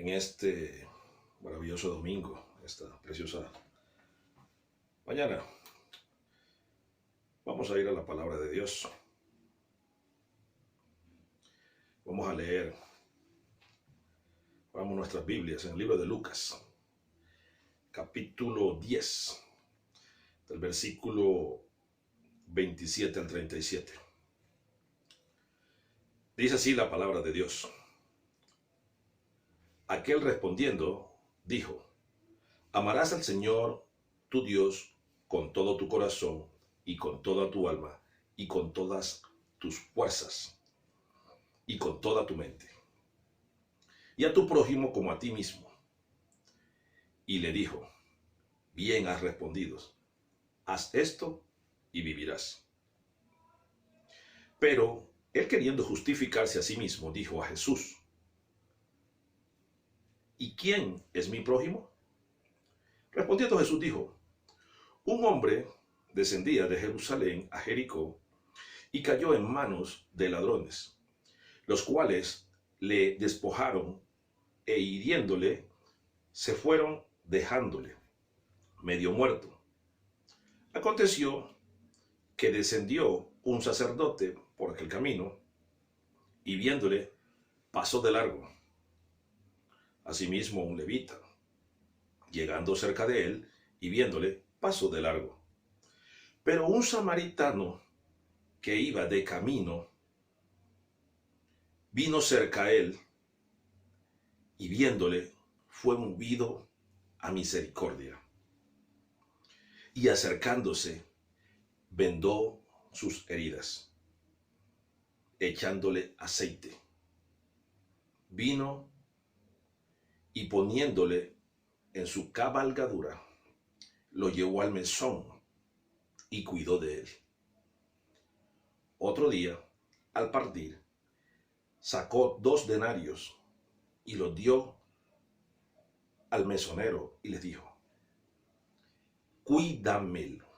en este maravilloso domingo, esta preciosa mañana. Vamos a ir a la palabra de Dios. Vamos a leer, vamos nuestras Biblias en el libro de Lucas, capítulo 10, del versículo 27 al 37. Dice así la palabra de Dios. Aquel respondiendo dijo: amarás al Señor tu Dios con todo tu corazón y con toda tu alma y con todas tus fuerzas y con toda tu mente, y a tu prójimo como a ti mismo. Y le dijo: bien has respondido, haz esto y vivirás. Pero él, queriendo justificarse a sí mismo, dijo a Jesús: ¿y quién es mi prójimo? Respondiendo Jesús dijo: un hombre descendía de Jerusalén a Jericó y cayó en manos de ladrones, los cuales le despojaron e hiriéndole se fueron dejándole medio muerto. Aconteció que descendió un sacerdote por aquel camino y viéndole pasó de largo. Asimismo un levita, llegando cerca de él y viéndole, pasó de largo. Pero un samaritano que iba de camino vino cerca a él y viéndole fue movido a misericordia. Y acercándose, vendó sus heridas, echándole aceite, vino y poniéndole en su cabalgadura, lo llevó al mesón y cuidó de él. Otro día, al partir, sacó 2 denarios y los dio al mesonero y les dijo: cuídamelo,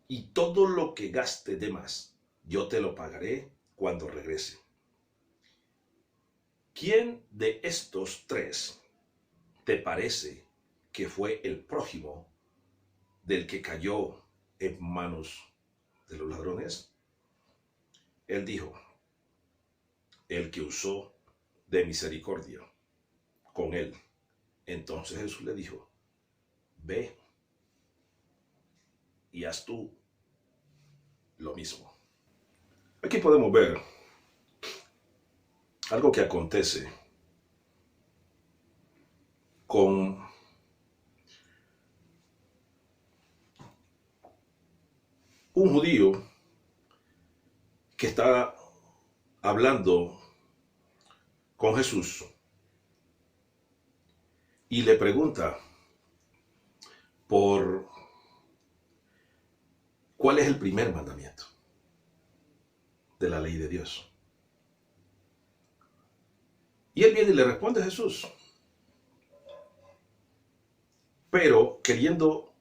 y todo lo que gaste de más, yo te lo pagaré cuando regrese. ¿Quién de estos 3 te parece que fue el prójimo del que cayó en manos de los ladrones? Él dijo: el que usó de misericordia con él. Entonces Jesús le dijo: ve y haz tú lo mismo. Aquí podemos ver algo que acontece con un judío que está hablando con Jesús y le pregunta por cuál es el primer mandamiento de la ley de Dios. Y él viene y le responde a Jesús, pero queriendo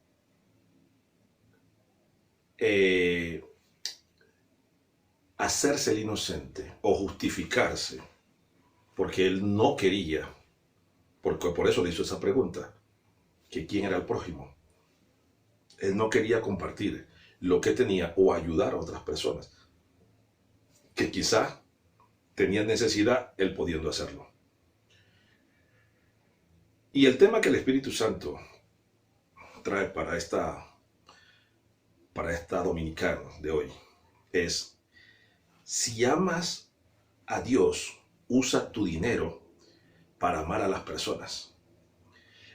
hacerse el inocente o justificarse, porque él no quería, porque por eso le hizo esa pregunta, que quién era el prójimo. Él no quería compartir lo que tenía o ayudar a otras personas que quizá tenían necesidad, él pudiendo hacerlo. Y el tema que el Espíritu Santo trae para esta dominical de hoy es: si amas a Dios, usa tu dinero para amar a las personas.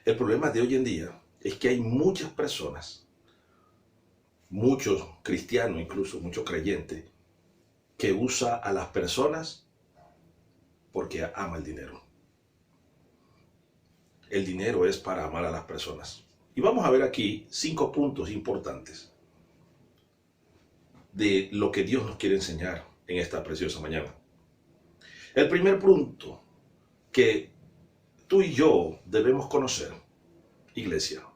El problema de hoy en día es que hay muchas personas, muchos cristianos, incluso muchos creyentes, que usa a las personas porque ama el dinero. El dinero es para amar a las personas. Y vamos a ver aquí 5 puntos importantes de lo que Dios nos quiere enseñar en esta preciosa mañana. El primer punto que tú y yo debemos conocer, iglesia,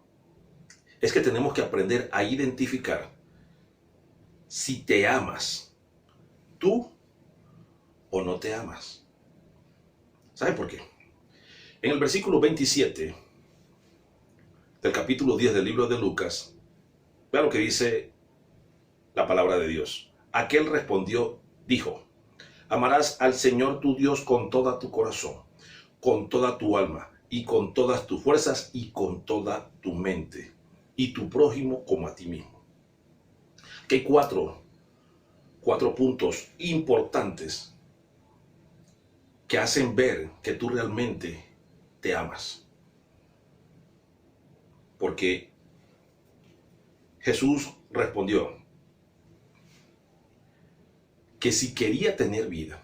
es que tenemos que aprender a identificar si te amas tú o no te amas. ¿Sabe por qué? En el versículo 27 del capítulo 10 del libro de Lucas, vea lo que dice la palabra de Dios. Aquel respondió, dijo, amarás al Señor tu Dios con toda tu corazón, con toda tu alma, y con todas tus fuerzas, y con toda tu mente, y tu prójimo como a ti mismo. Que hay cuatro puntos importantes que hacen ver que tú realmente te amas. Porque Jesús respondió que si quería tener vida,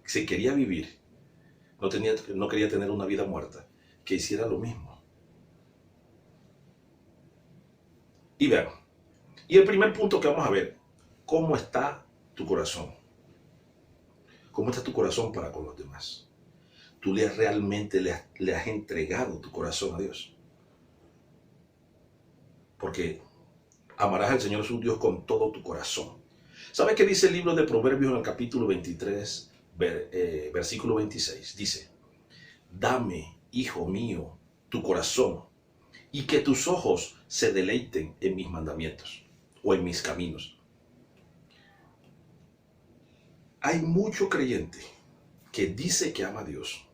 si quería vivir, no quería tener una vida muerta, que hiciera lo mismo. Y vean, y el primer punto que vamos a ver, ¿cómo está tu corazón? ¿Cómo está tu corazón para con los demás? ¿Tú realmente le has entregado tu corazón a Dios? Porque amarás al Señor su Dios con todo tu corazón. ¿Sabes qué dice el libro de Proverbios en el capítulo 23, versículo 26? Dice, dame, hijo mío, tu corazón, y que tus ojos se deleiten en mis mandamientos o en mis caminos. Hay mucho creyente que dice que ama a Dios,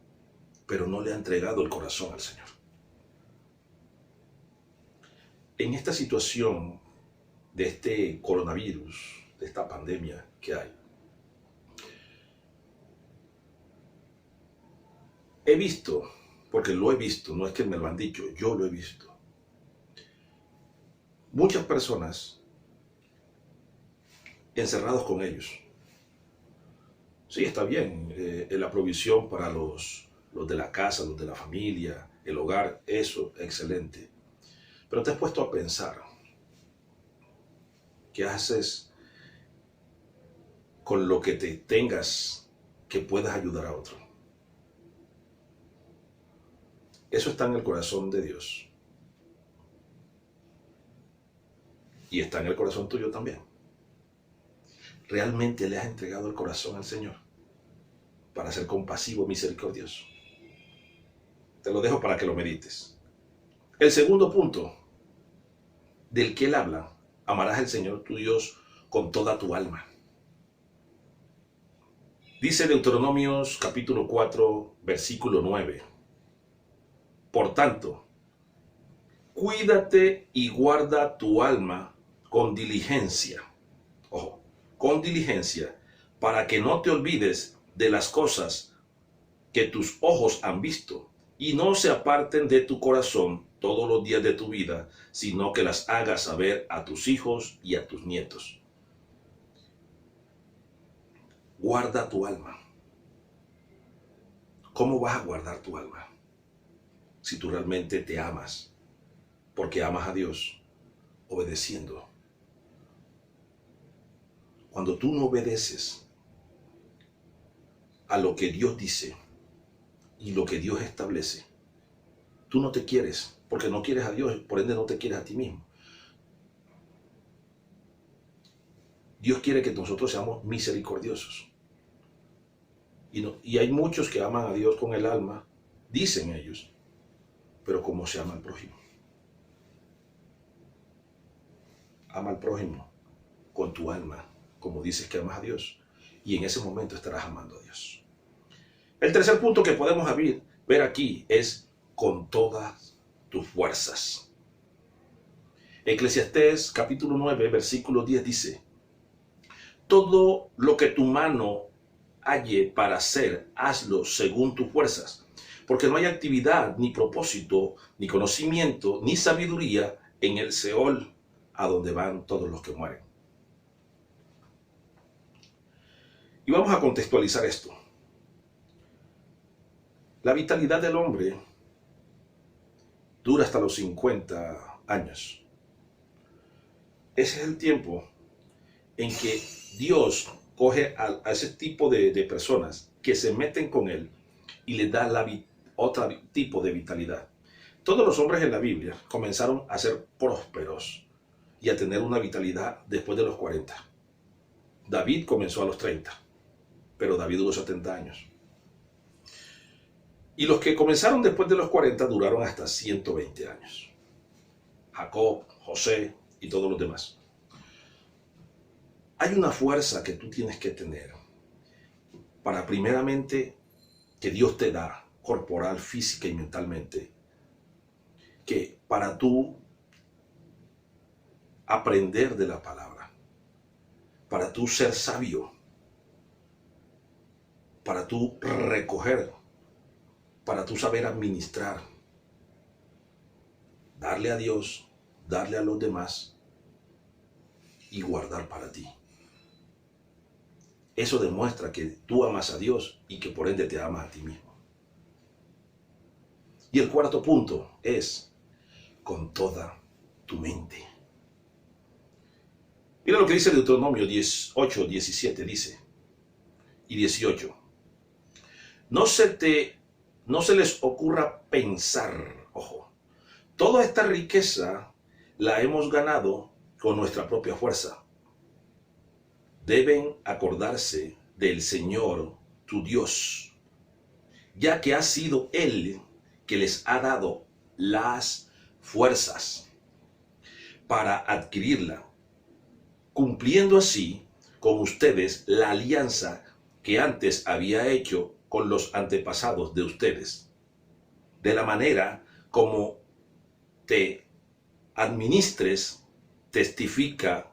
pero no le ha entregado el corazón al Señor. En esta situación de este coronavirus, de esta pandemia que hay, he visto, porque lo he visto, no es que me lo han dicho, yo lo he visto, muchas personas encerrados con ellos. Sí, está bien, la provisión para los de la casa, los de la familia, el hogar, eso, excelente. Pero te has puesto a pensar, ¿qué haces con lo que te tengas que puedas ayudar a otro? Eso está en el corazón de Dios. Y está en el corazón tuyo también. ¿Realmente le has entregado el corazón al Señor para ser compasivo y misericordioso? Te lo dejo para que lo medites. El segundo punto del que él habla, amarás al Señor tu Dios con toda tu alma. Dice Deuteronomios capítulo 4, versículo 9. Por tanto, cuídate y guarda tu alma con diligencia. Ojo, con diligencia, para que no te olvides de las cosas que tus ojos han visto y no se aparten de tu corazón todos los días de tu vida, sino que las hagas saber a tus hijos y a tus nietos. Guarda tu alma. ¿Cómo vas a guardar tu alma? Si tú realmente te amas, porque amas a Dios, obedeciendo. Cuando tú no obedeces a lo que Dios dice y lo que Dios establece, tú no te quieres, porque no quieres a Dios, por ende no te quieres a ti mismo. Dios quiere que nosotros seamos misericordiosos. Y hay muchos que aman a Dios con el alma, dicen ellos, pero ¿cómo se ama al prójimo? Ama al prójimo con tu alma, como dices que amas a Dios, y en ese momento estarás amando a Dios. El tercer punto que podemos ver aquí es con todas tus fuerzas. Eclesiastés capítulo 9, versículo 10 dice, todo lo que tu mano halle para hacer, hazlo según tus fuerzas, porque no hay actividad, ni propósito, ni conocimiento, ni sabiduría en el Seol, a donde van todos los que mueren. Y vamos a contextualizar esto. La vitalidad del hombre dura hasta los 50 años. Ese es el tiempo en que Dios coge a ese tipo de personas que se meten con Él y les da otro tipo de vitalidad. Todos los hombres en la Biblia comenzaron a ser prósperos y a tener una vitalidad después de los 40. David comenzó a los 30, pero David duró 70 años. Y los que comenzaron después de los 40 duraron hasta 120 años. Jacob, José y todos los demás. Hay una fuerza que tú tienes que tener para primeramente que Dios te da, corporal, física y mentalmente, que para tú aprender de la palabra, para tú ser sabio, para tú recoger, para tú saber administrar, darle a Dios, darle a los demás y guardar para ti. Eso demuestra que tú amas a Dios y que por ende te amas a ti mismo. Y el cuarto punto es con toda tu mente. Mira lo que dice Deuteronomio 18, 17, dice, y 18. No se les ocurra pensar, ojo, toda esta riqueza la hemos ganado con nuestra propia fuerza. Deben acordarse del Señor, tu Dios, ya que ha sido Él que les ha dado las fuerzas para adquirirla, cumpliendo así con ustedes la alianza que antes había hecho con los antepasados de ustedes. De la manera como te administres, testifica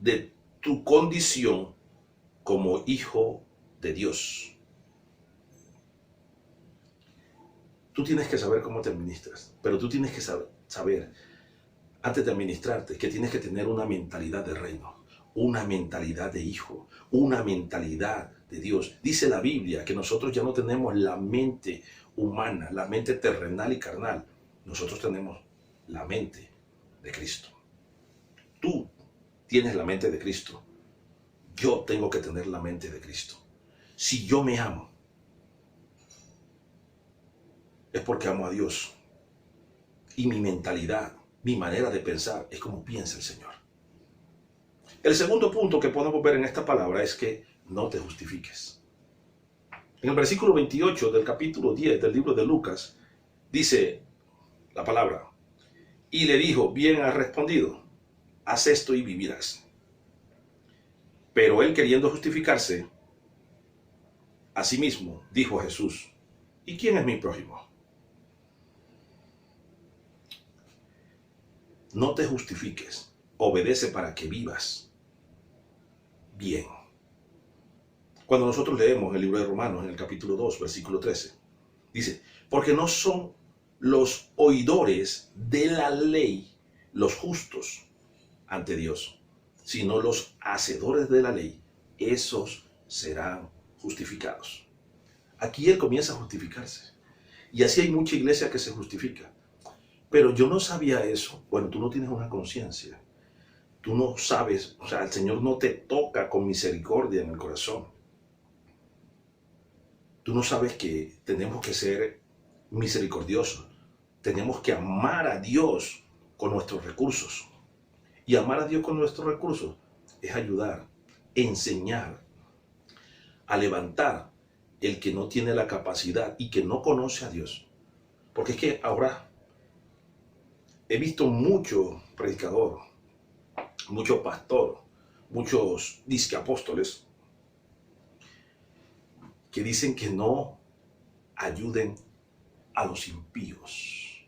de tu condición como hijo de Dios. Tú tienes que saber cómo te administras, pero tú tienes que saber antes de administrarte, que tienes que tener una mentalidad de reino, una mentalidad de hijo, una mentalidad de Dios. Dice la Biblia que nosotros ya no tenemos la mente humana, la mente terrenal y carnal. Nosotros tenemos la mente de Cristo. Tú tienes la mente de Cristo. Yo tengo que tener la mente de Cristo. Si yo me amo, es porque amo a Dios. Y mi mentalidad, mi manera de pensar es como piensa el Señor. El segundo punto que podemos ver en esta palabra es que no te justifiques. En el versículo 28 del capítulo 10 del libro de Lucas, dice la palabra, y le dijo, bien has respondido, haz esto y vivirás. Pero él, queriendo justificarse a sí mismo, dijo a Jesús, ¿y quién es mi prójimo? No te justifiques, obedece para que vivas bien. Cuando nosotros leemos el libro de Romanos en el capítulo 2, versículo 13, dice, porque no son los oidores de la ley los justos ante Dios, sino los hacedores de la ley, esos serán justificados. Aquí él comienza a justificarse. Y así hay mucha iglesia que se justifica. Pero yo no sabía eso. Bueno, tú no tienes una conciencia. Tú no sabes, o sea, el Señor no te toca con misericordia en el corazón. Tú no sabes que tenemos que ser misericordiosos. Tenemos que amar a Dios con nuestros recursos. Y amar a Dios con nuestros recursos es ayudar, enseñar, a levantar el que no tiene la capacidad y que no conoce a Dios. Porque es que ahora he visto mucho predicador, mucho pastor, muchos disque apóstoles que dicen que no ayuden a los impíos.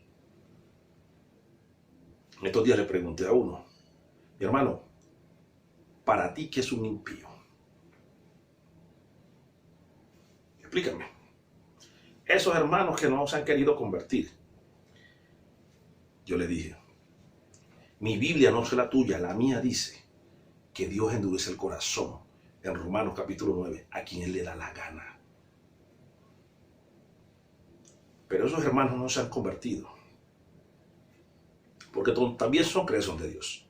Estos días le pregunté a uno, mi hermano, ¿para ti qué es un impío? Explícame. Esos hermanos que no se han querido convertir. Yo le dije, mi Biblia no es la tuya, la mía dice que Dios endurece el corazón, en Romanos capítulo 9, a quien Él le da la gana. Pero esos hermanos no se han convertido, porque también son creación de Dios.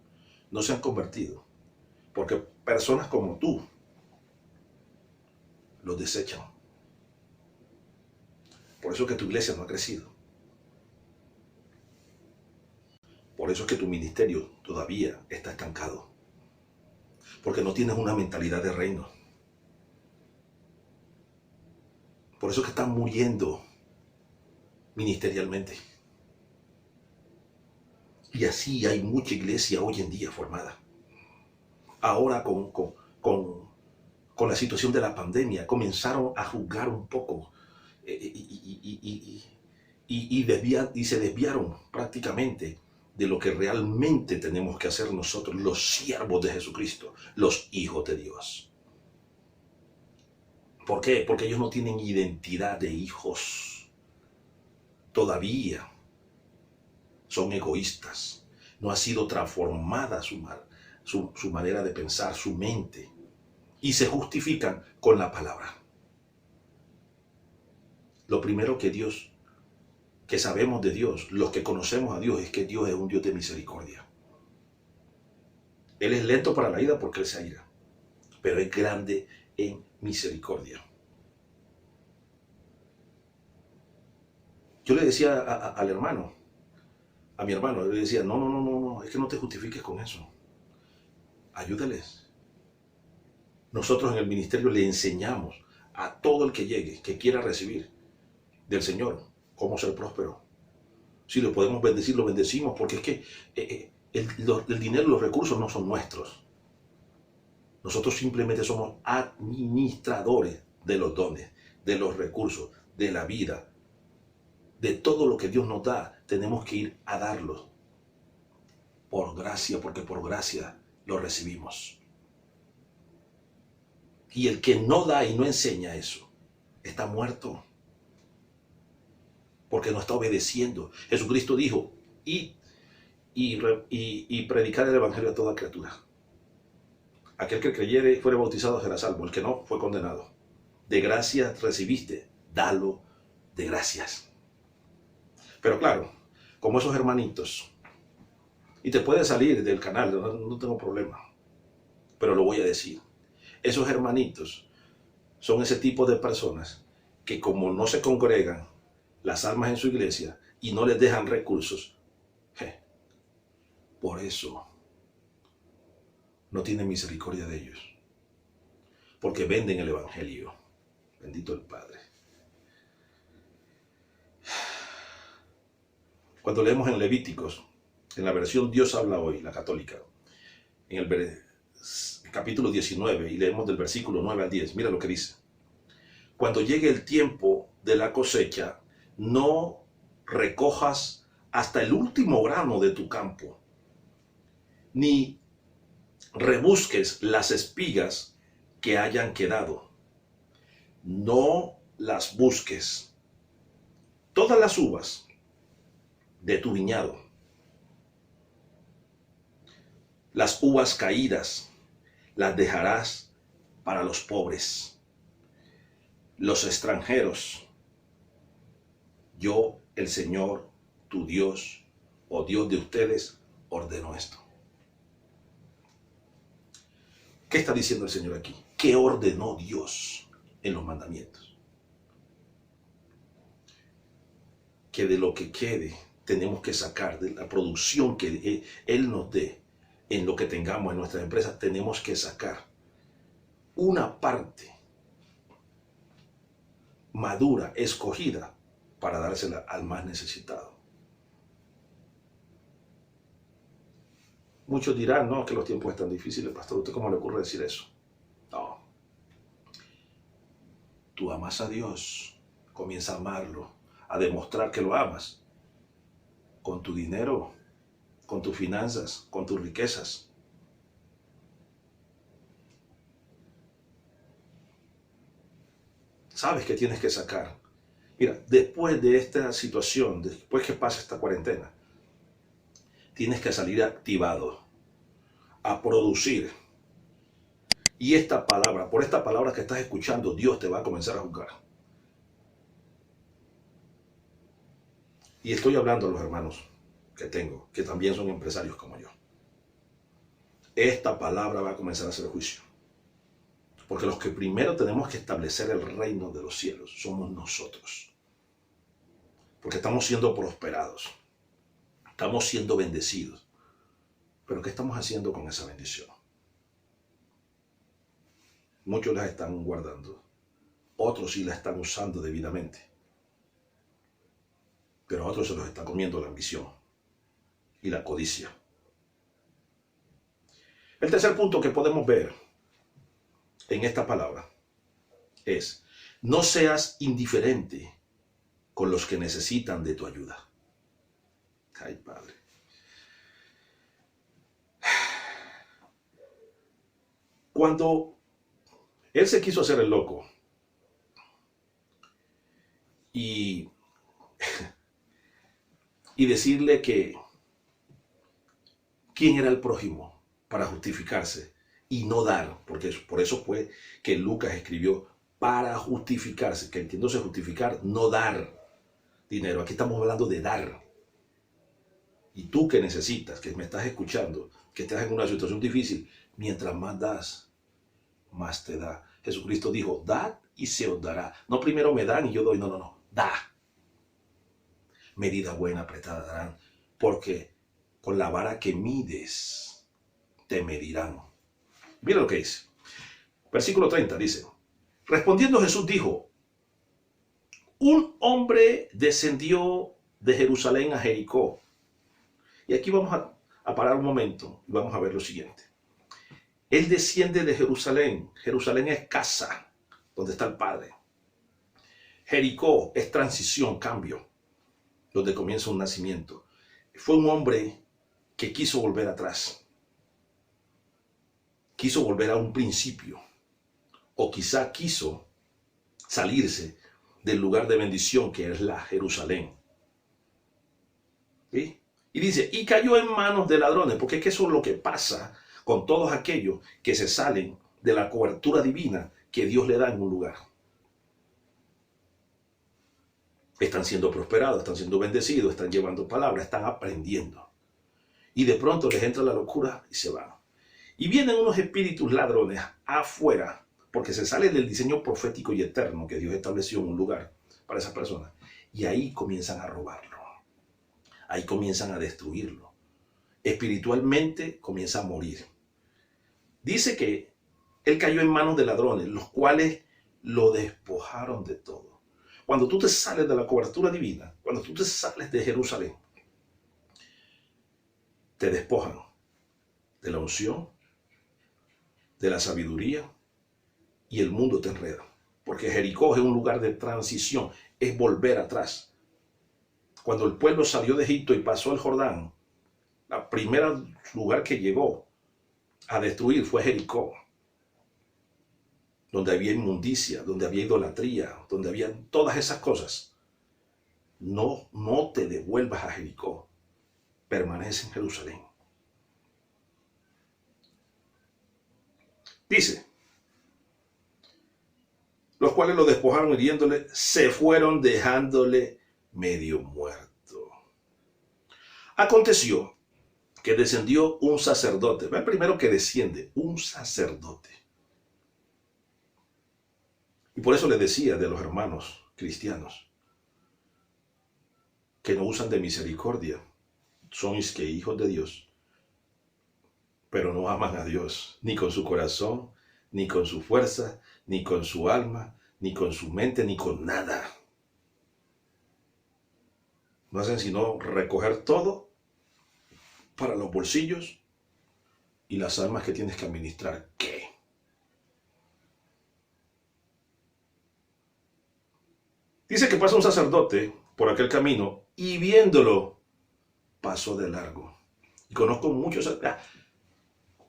No se han convertido, porque personas como tú los desechan. Por eso es que tu iglesia no ha crecido. Por eso es que tu ministerio todavía está estancado. Porque no tienes una mentalidad de reino. Por eso es que están muriendo ministerialmente. Y así hay mucha iglesia hoy en día formada. Ahora con la situación de la pandemia comenzaron a juzgar un poco y se desviaron prácticamente de lo que realmente tenemos que hacer nosotros, los siervos de Jesucristo, los hijos de Dios. ¿Por qué? Porque ellos no tienen identidad de hijos. Todavía son egoístas. No ha sido transformada su manera de pensar, su mente. Y se justifican con la palabra. Lo primero que sabemos de Dios, los que conocemos a Dios, es que Dios es un Dios de misericordia. Él es lento para la ira porque Él se aira, pero es grande en misericordia. Yo le decía al hermano, a mi hermano, le decía, no, es que no te justifiques con eso. Ayúdales. Nosotros en el ministerio le enseñamos a todo el que llegue, que quiera recibir del Señor, cómo ser próspero. Si lo podemos bendecir, lo bendecimos, porque es que el dinero y los recursos no son nuestros. Nosotros simplemente somos administradores de los dones, de los recursos, de la vida, de todo lo que Dios nos da. Tenemos que ir a darlos por gracia, porque por gracia lo recibimos. Y el que no da y no enseña eso, está muerto, porque no está obedeciendo. Jesucristo dijo, id y predicar el evangelio a toda criatura. Aquel que creyere y fuere bautizado será salvo, el que no fue condenado. De gracia recibiste, dalo de gracias. Pero claro, como esos hermanitos, y te puedes salir del canal, no tengo problema, pero lo voy a decir. Esos hermanitos son ese tipo de personas que, como no se congregan las almas en su iglesia y no les dejan recursos, por eso no tienen misericordia de ellos, porque venden el evangelio. Bendito el Padre. Cuando leemos en Levíticos, en la versión Dios habla hoy, la católica, en el capítulo 19, y leemos del versículo 9 al 10, mira lo que dice. Cuando llegue el tiempo de la cosecha, no recojas hasta el último grano de tu campo, ni rebusques las espigas que hayan quedado. No las busques. Todas las uvas de tu viñado, las uvas caídas, las dejarás para los pobres, los extranjeros. Yo, el Señor, tu Dios, o Dios de ustedes, ordeno esto. ¿Qué está diciendo el Señor aquí? ¿Qué ordenó Dios en los mandamientos? Que de lo que quede tenemos que sacar, de la producción que Él nos dé, en lo que tengamos en nuestras empresas, tenemos que sacar una parte madura, escogida, para dársela al más necesitado. Muchos dirán, no, que los tiempos están difíciles, pastor, ¿usted cómo le ocurre decir eso? No. Tú amas a Dios, comienza a amarlo, a demostrar que lo amas, con tu dinero, con tus finanzas, con tus riquezas. Sabes que tienes que sacar. Mira, después de esta situación, después que pase esta cuarentena, tienes que salir activado a producir. Y esta palabra, por esta palabra que estás escuchando, Dios te va a comenzar a juzgar. Y estoy hablando a los hermanos que tengo, que también son empresarios como yo. Esta palabra va a comenzar a hacer juicio. Porque los que primero tenemos que establecer el reino de los cielos somos nosotros. Porque estamos siendo prosperados. Estamos siendo bendecidos. Pero ¿qué estamos haciendo con esa bendición? Muchos las están guardando. otros sí la están usando debidamente, pero a otros se los está comiendo la ambición y la codicia. El tercer punto que podemos ver en esta palabra es: no seas indiferente con los que necesitan de tu ayuda. Ay, Padre. Cuando él se quiso hacer el loco y, y decirle que quién era el prójimo para justificarse y no dar, porque por eso fue que Lucas escribió para justificarse, que entiéndose justificar, no dar dinero. Aquí estamos hablando de dar. Y tú que necesitas, que me estás escuchando, que estás en una situación difícil, mientras más das, más te da. Jesucristo dijo: dad y se os dará. No primero me dan y yo doy, no, da. Medida buena, apretada darán, porque con la vara que mides, te medirán. Mira lo que dice. Versículo 30 dice: respondiendo Jesús dijo: un hombre descendió de Jerusalén a Jericó. Y aquí vamos a parar un momento y vamos a ver lo siguiente. Él desciende de Jerusalén. Jerusalén es casa, donde está el Padre. Jericó es transición, cambio, donde comienza un nacimiento. Fue un hombre que quiso volver atrás. Quiso volver a un principio. O quizá quiso salirse del lugar de bendición que es la Jerusalén. ¿Sí? Y dice: y cayó en manos de ladrones, porque es que eso es lo que pasa con todos aquellos que se salen de la cobertura divina que Dios le da en un lugar. Están siendo prosperados, están siendo bendecidos, están llevando palabras, están aprendiendo. Y de pronto les entra la locura y se van. Y vienen unos espíritus ladrones afuera, porque se sale del diseño profético y eterno que Dios estableció en un lugar para esas personas. Y ahí comienzan a robarlo. Ahí comienzan a destruirlo. Espiritualmente comienza a morir. Dice que él cayó en manos de ladrones, los cuales lo despojaron de todo. Cuando tú te sales de la cobertura divina, cuando tú te sales de Jerusalén, te despojan de la unción, de la sabiduría, y el mundo te enreda. Porque Jericó es un lugar de transición, es volver atrás. Cuando el pueblo salió de Egipto y pasó el Jordán, el primer lugar que llegó a destruir fue Jericó, donde había inmundicia, donde había idolatría, donde había todas esas cosas. No te devuelvas a Jericó, permanece en Jerusalén. Dice: los cuales lo despojaron hiriéndole, se fueron dejándole medio muerto. Aconteció que descendió un sacerdote. Ve primero que desciende, un sacerdote. Y por eso le decía de los hermanos cristianos que no usan de misericordia. Son que hijos de Dios, pero no aman a Dios, ni con su corazón, ni con su fuerza, ni con su alma, ni con su mente, ni con nada. No hacen sino recoger todo para los bolsillos y las almas que tienes que administrar. ¿Qué? Dice que pasa un sacerdote por aquel camino y viéndolo pasó de largo. Y conozco muchos...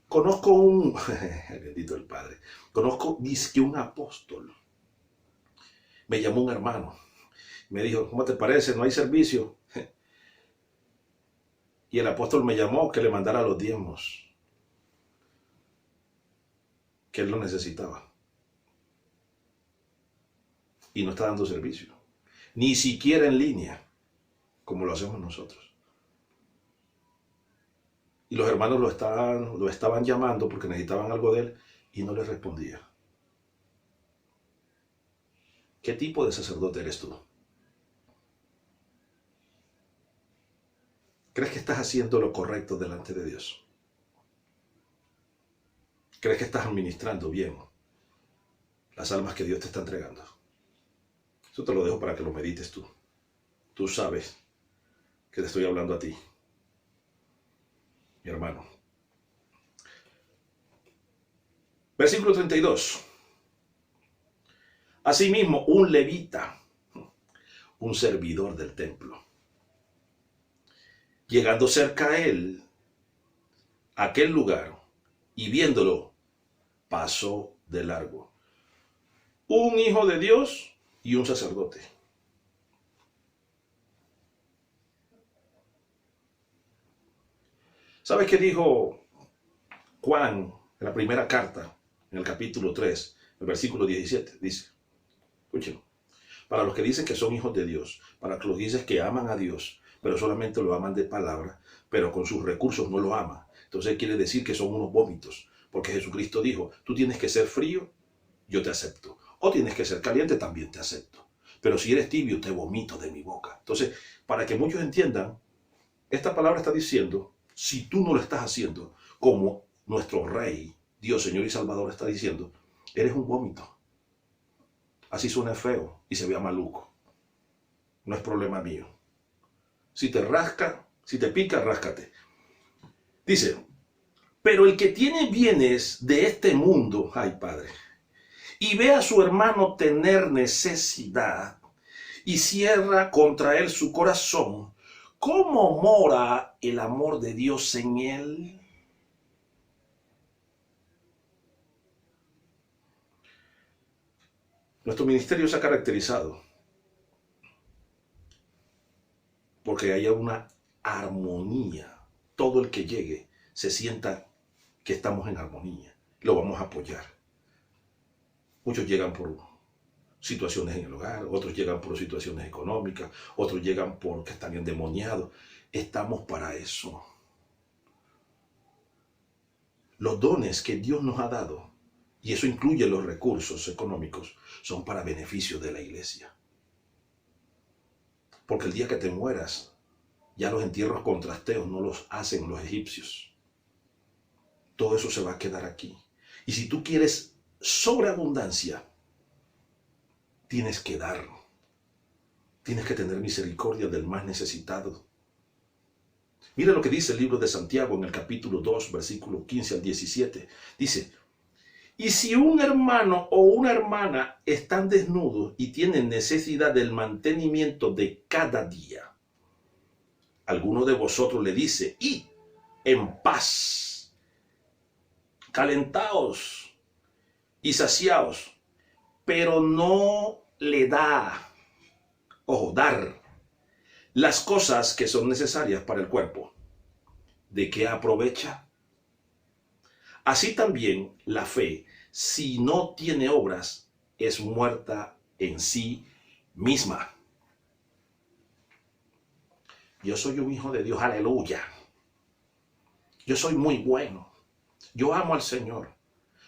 Conozco un... bendito el Padre. Conozco, dice que un apóstol. Me llamó un hermano. Me dijo: ¿cómo te parece? ¿No hay servicio? Y el apóstol me llamó que le mandara los diezmos, que él lo necesitaba. Y no está dando servicio. Ni siquiera en línea, como lo hacemos nosotros. Y los hermanos lo estaban llamando porque necesitaban algo de él y no le respondía. ¿Qué tipo de sacerdote eres tú? ¿Crees que estás haciendo lo correcto delante de Dios? ¿Crees que estás administrando bien las almas que Dios te está entregando? Eso te lo dejo para que lo medites tú. Tú sabes que te estoy hablando a ti, mi hermano. Versículo 32. Asimismo, un levita, un servidor del templo, llegando cerca a él, a aquel lugar, y viéndolo, pasó de largo. Un hijo de Dios y un sacerdote. ¿Sabes qué dijo Juan en la primera carta, en el capítulo 3, el versículo 17? Dice, escúchenlo, para los que dicen que son hijos de Dios, para los que dicen que aman a Dios, pero solamente lo aman de palabra, pero con sus recursos no lo aman. Entonces quiere decir que son unos vómitos, porque Jesucristo dijo, tú tienes que ser frío, yo te acepto. O tienes que ser caliente, también te acepto. Pero si eres tibio, te vomito de mi boca. Entonces, para que muchos entiendan, esta palabra está diciendo, si tú no lo estás haciendo como nuestro Rey, Dios, Señor y Salvador está diciendo, eres un vómito. Así suena feo y se vea maluco. No es problema mío. Si te rasca, si te pica, ráscate. Dice, pero el que tiene bienes de este mundo, ay Padre, y ve a su hermano tener necesidad y cierra contra él su corazón, ¿cómo mora el amor de Dios en él? Nuestro ministerio se ha caracterizado porque haya una armonía. Todo el que llegue se sienta que estamos en armonía. Lo vamos a apoyar. Muchos llegan por situaciones en el hogar, otros llegan por situaciones económicas, otros llegan porque están endemoniados. Estamos para eso. Los dones que Dios nos ha dado, y eso incluye los recursos económicos, son para beneficio de la iglesia. Porque el día que te mueras, ya los entierros con trasteos no los hacen los egipcios. Todo eso se va a quedar aquí. Y si tú quieres sobreabundancia, tienes que dar. Tienes que tener misericordia del más necesitado. Mira lo que dice el libro de Santiago en el capítulo 2, versículo 15 al 17. Dice, y si un hermano o una hermana están desnudos y tienen necesidad del mantenimiento de cada día, alguno de vosotros le dice, id en paz, calentaos y saciaos, pero no le da, ojo, dar las cosas que son necesarias para el cuerpo. ¿De qué aprovecha? Así también la fe, si no tiene obras, es muerta en sí misma. Yo soy un hijo de Dios, aleluya. Yo soy muy bueno. Yo amo al Señor.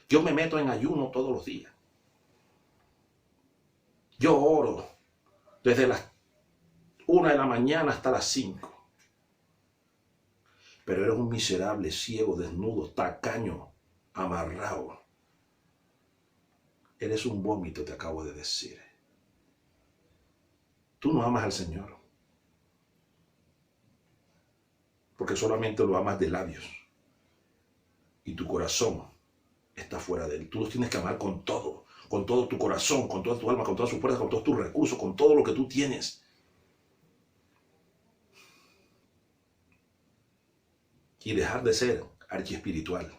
Yo me meto en ayuno todos los días. Yo oro desde las 1 de la mañana hasta las 5. Pero eres un miserable, ciego, desnudo, tacaño, amarrado. Eres un vómito, te acabo de decir. Tú no amas al Señor. Porque solamente lo amas de labios. Y tu corazón está fuera de él. Tú los tienes que amar con todo tu corazón, con toda tu alma, con toda su fuerza, con todos tus recursos, con todo lo que tú tienes. Y dejar de ser archiespiritual.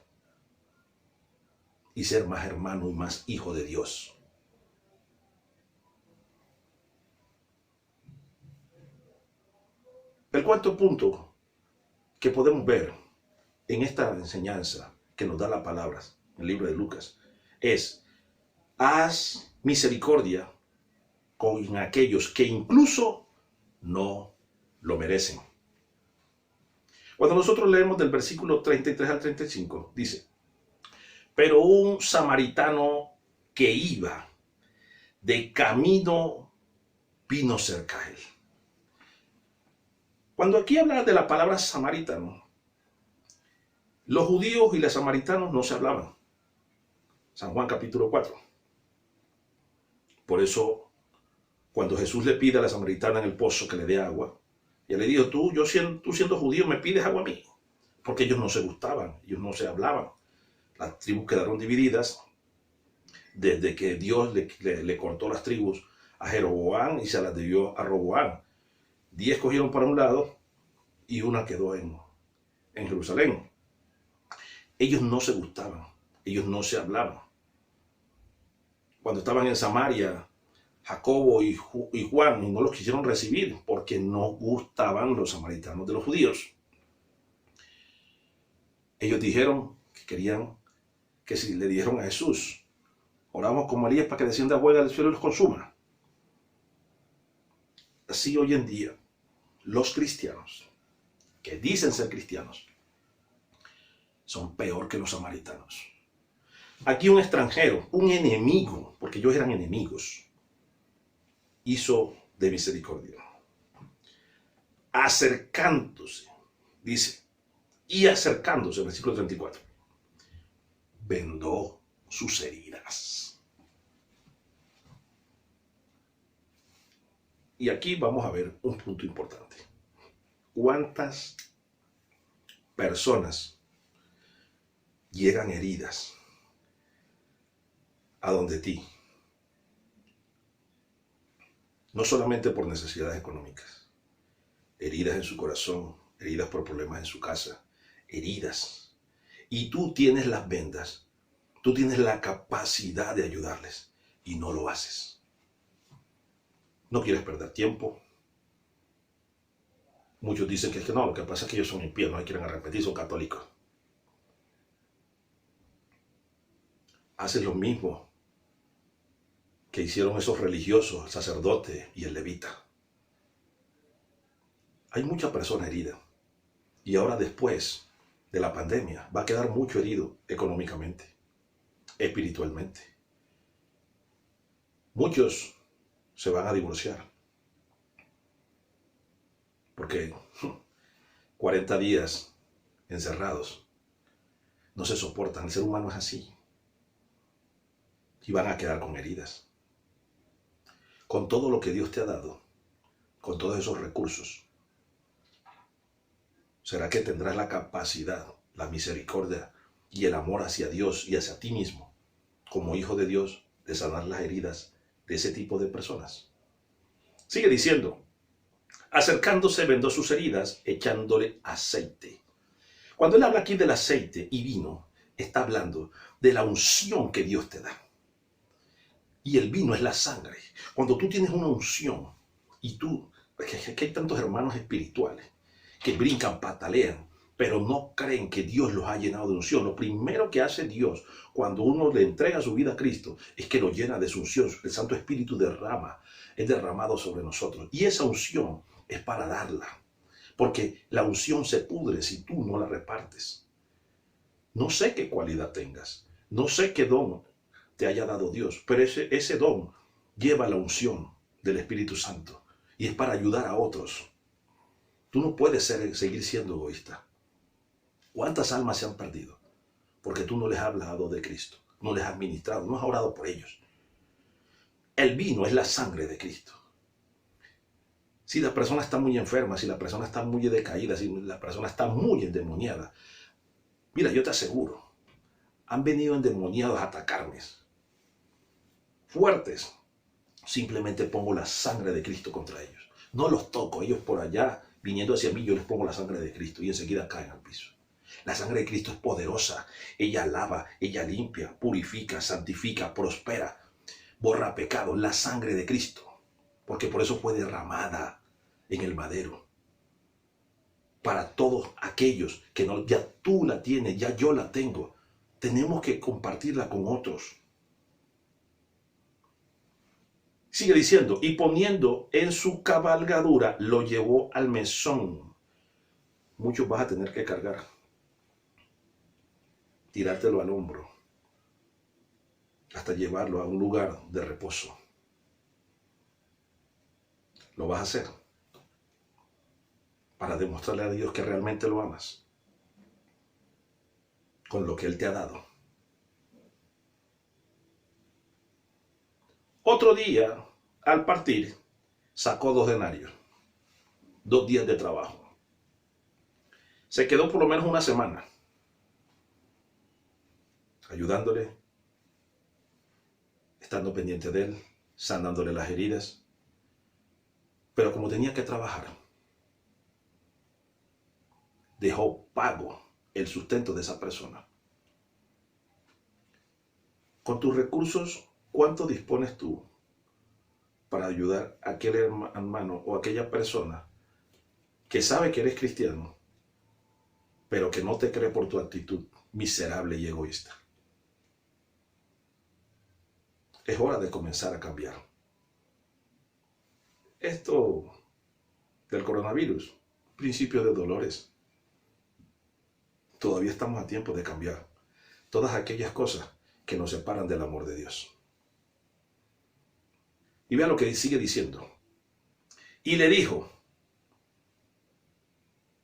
Y ser más hermano y más hijo de Dios. El cuarto punto que podemos ver en esta enseñanza que nos da las palabras, en el libro de Lucas, es, haz misericordia con aquellos que incluso no lo merecen. Cuando nosotros leemos del versículo 33 al 35, dice, pero un samaritano que iba de camino vino cerca a él. Cuando aquí habla de la palabra samaritano, los judíos y los samaritanos no se hablaban. San Juan capítulo 4. Por eso Cuando Jesús le pide a la samaritana en el pozo que le dé agua, ella le dijo, tú siendo judío me pides agua a mí, porque ellos no se gustaban, ellos no se hablaban. Las tribus quedaron divididas desde que Dios le cortó las tribus a Jeroboam y se las dio a Roboam. 10 cogieron para un lado y una quedó en Jerusalén. Ellos no se gustaban, ellos no se hablaban. Cuando estaban en Samaria, Jacobo y Juan no los quisieron recibir porque no gustaban los samaritanos de los judíos. Ellos dijeron que querían que si le dijeron a Jesús, oramos con María para que descienda agua del cielo y los consuma. Así hoy en día, los cristianos, que dicen ser cristianos, son peor que los samaritanos. Aquí un extranjero, un enemigo, porque ellos eran enemigos, hizo de misericordia. Acercándose, dice, y acercándose, versículo 34, vendó sus heridas. Y aquí vamos a ver un punto importante. ¿Cuántas personas llegan heridas a donde ti? No solamente por necesidades económicas, heridas en su corazón, heridas por problemas en su casa, heridas. Y tú tienes las vendas, tú tienes la capacidad de ayudarles y no lo haces. No quieres perder tiempo. Muchos dicen que es que no, lo que pasa es que ellos son impíos, no quieren arrepentir, son católicos. Haces lo mismo que hicieron esos religiosos, el sacerdote y el levita. Hay mucha persona herida. Y ahora después de la pandemia va a quedar mucho herido económicamente, espiritualmente. Muchos se van a divorciar. Porque 40 días encerrados no se soportan. El ser humano es así. Y van a quedar con heridas. Con todo lo que Dios te ha dado, con todos esos recursos, ¿será que tendrás la capacidad, la misericordia y el amor hacia Dios y hacia ti mismo, como hijo de Dios, de sanar las heridas de ese tipo de personas? Sigue diciendo, acercándose vendó sus heridas, echándole aceite. Cuando él habla aquí del aceite y vino, está hablando de la unción que Dios te da. Y el vino es la sangre. Cuando tú tienes una unción y tú, que hay tantos hermanos espirituales que brincan, patalean, pero no creen que Dios los ha llenado de unción. Lo primero que hace Dios cuando uno le entrega su vida a Cristo es que lo llena de su unción. El Santo Espíritu es derramado sobre nosotros. Y esa unción es para darla. Porque la unción se pudre si tú no la repartes. No sé qué cualidad tengas. No sé qué don te haya dado Dios, pero ese don lleva la unción del Espíritu Santo y es para ayudar a otros. Tú no puedes seguir siendo egoísta. ¿Cuántas almas se han perdido? Porque tú no les has hablado de Cristo, no les has ministrado, no has orado por ellos. El vino es la sangre de Cristo. Si la persona está muy enferma, si la persona está muy decaída, si la persona está muy endemoniada, mira, yo te aseguro, han venido endemoniados a atacarme. Fuertes, simplemente pongo la sangre de Cristo contra ellos. No los toco, ellos por allá, viniendo hacia mí, yo les pongo la sangre de Cristo y enseguida caen al piso. La sangre de Cristo es poderosa, ella lava, ella limpia, purifica, santifica, prospera, borra pecados, la sangre de Cristo, porque por eso fue derramada en el madero. Para todos aquellos que no, ya tú la tienes, ya yo la tengo, tenemos que compartirla con otros. Sigue diciendo, y poniendo en su cabalgadura, lo llevó al mesón. Muchos vas a tener que cargar, tirártelo al hombro, hasta llevarlo a un lugar de reposo. Lo vas a hacer para demostrarle a Dios que realmente lo amas, con lo que Él te ha dado. Otro día, al partir, sacó 2 denarios, 2 días de trabajo. Se quedó por lo menos una semana ayudándole, estando pendiente de él, sanándole las heridas. Pero como tenía que trabajar, dejó pago el sustento de esa persona. Con tus recursos, ¿cuánto dispones tú para ayudar a aquel hermano o aquella persona que sabe que eres cristiano, pero que no te cree por tu actitud miserable y egoísta? Es hora de comenzar a cambiar. Esto del coronavirus, principio de dolores. Todavía estamos a tiempo de cambiar todas aquellas cosas que nos separan del amor de Dios. Y vea lo que sigue diciendo. Y le dijo,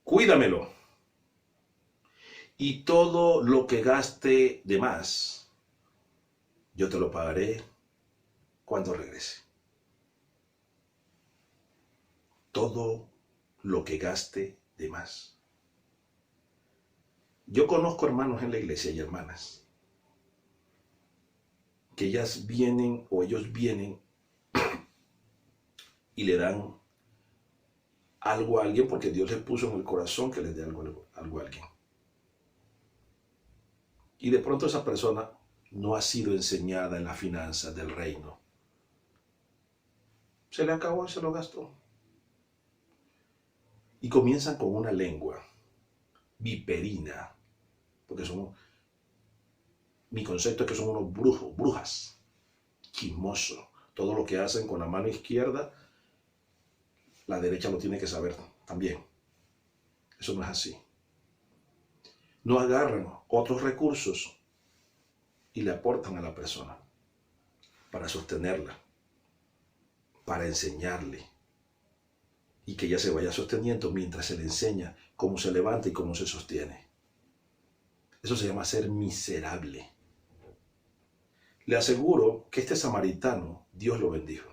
cuídamelo, y todo lo que gaste de más, yo te lo pagaré cuando regrese. Todo lo que gaste de más. Yo conozco hermanos en la iglesia y hermanas que ellas vienen o ellos vienen y le dan algo a alguien porque Dios les puso en el corazón que les dé algo a alguien. Y de pronto esa persona no ha sido enseñada en las finanzas del reino. Se le acabó y se lo gastó. Y comienzan con una lengua viperina, porque mi concepto es que son unos brujos, brujas, chismosos. Todo lo que hacen con la mano izquierda, la derecha lo tiene que saber también. Eso no es así. No agarran otros recursos y le aportan a la persona para sostenerla, para enseñarle y que ella se vaya sosteniendo mientras se le enseña cómo se levanta y cómo se sostiene. Eso se llama ser miserable. Le aseguro que este samaritano, Dios lo bendijo.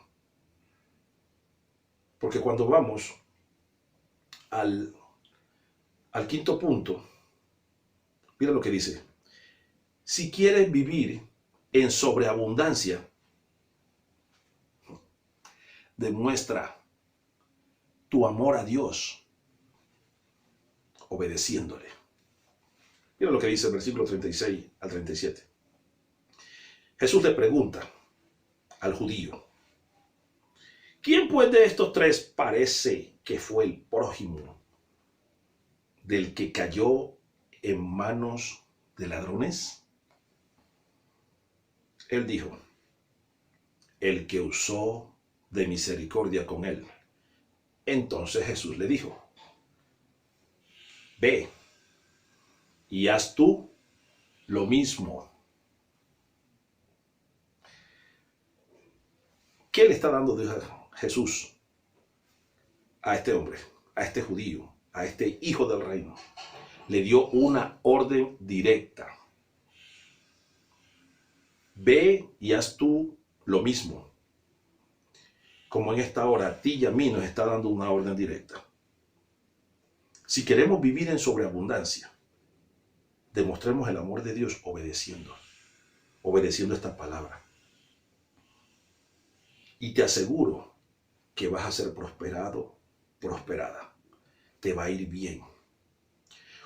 Porque cuando vamos al quinto punto, mira lo que dice. Si quieres vivir en sobreabundancia, demuestra tu amor a Dios obedeciéndole. Mira lo que dice el versículo 36 al 37. Jesús le pregunta al judío, ¿quién pues de estos tres parece que fue el prójimo del que cayó en manos de ladrones? Él dijo, el que usó de misericordia con él. Entonces Jesús le dijo, ve y haz tú lo mismo. ¿Qué le está dando Jesús a este hombre, a este judío, a este hijo del reino? Le dio una orden directa. Ve y haz tú lo mismo. Como en esta hora a ti y a mí nos está dando una orden directa. Si queremos vivir en sobreabundancia, demostremos el amor de Dios obedeciendo esta palabra. Y te aseguro que vas a ser prosperado, prosperada. Te va a ir bien.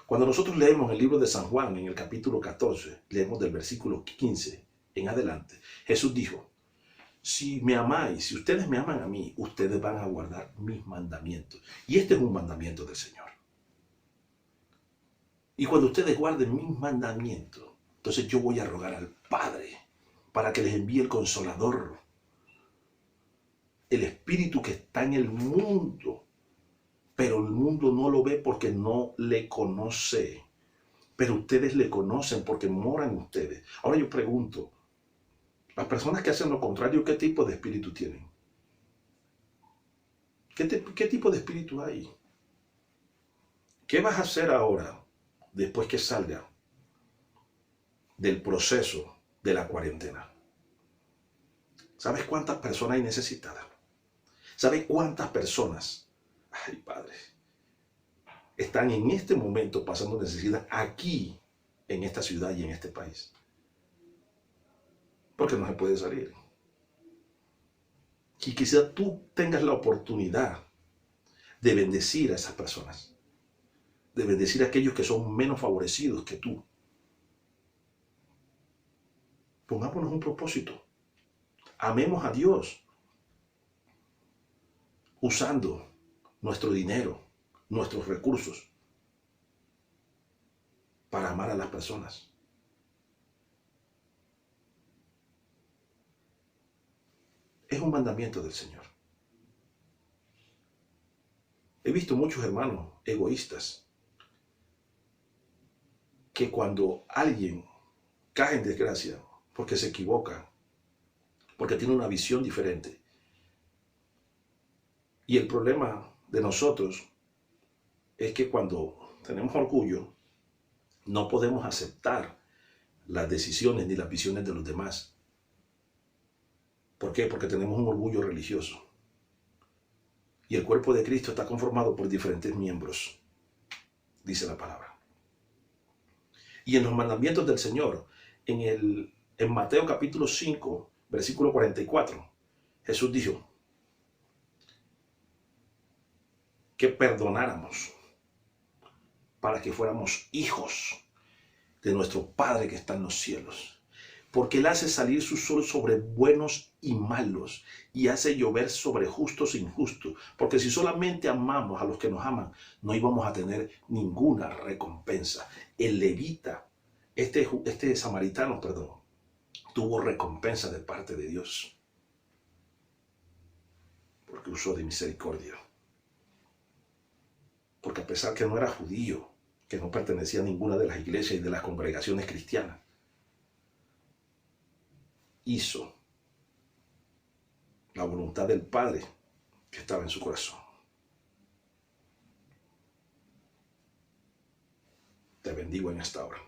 Cuando nosotros leemos el libro de San Juan, en el capítulo 14, leemos del versículo 15 en adelante, Jesús dijo, si me amáis, si ustedes me aman a mí, ustedes van a guardar mis mandamientos. Y este es un mandamiento del Señor. Y cuando ustedes guarden mis mandamientos, entonces yo voy a rogar al Padre para que les envíe el Consolador, el Espíritu que está en el mundo, pero el mundo no lo ve porque no le conoce. Pero ustedes le conocen porque moran en ustedes. Ahora yo pregunto, las personas que hacen lo contrario, ¿qué tipo de espíritu tienen? ¿Qué tipo de espíritu hay? ¿Qué vas a hacer ahora, después que salga del proceso de la cuarentena? ¿Sabes cuántas personas hay necesitadas? ¿Sabe cuántas personas, ay Padre, están en este momento pasando necesidad aquí, en esta ciudad y en este país? Porque no se puede salir. Y quizá tú tengas la oportunidad de bendecir a esas personas, de bendecir a aquellos que son menos favorecidos que tú. Pongámonos un propósito. Amemos a Dios usando nuestro dinero, nuestros recursos, para amar a las personas. Es un mandamiento del Señor. He visto muchos hermanos egoístas que cuando alguien cae en desgracia porque se equivoca, porque tiene una visión diferente, y el problema de nosotros es que cuando tenemos orgullo no podemos aceptar las decisiones ni las visiones de los demás. ¿Por qué? Porque tenemos un orgullo religioso. Y el cuerpo de Cristo está conformado por diferentes miembros, dice la palabra. Y en los mandamientos del Señor, en Mateo capítulo 5, versículo 44, Jesús dijo que perdonáramos para que fuéramos hijos de nuestro Padre que está en los cielos. Porque Él hace salir su sol sobre buenos y malos y hace llover sobre justos e injustos. Porque si solamente amamos a los que nos aman, no íbamos a tener ninguna recompensa. El levita, este samaritano, tuvo recompensa de parte de Dios. Porque usó de misericordia. Porque a pesar que no era judío, que no pertenecía a ninguna de las iglesias y de las congregaciones cristianas, hizo la voluntad del Padre que estaba en su corazón. Te bendigo en esta hora.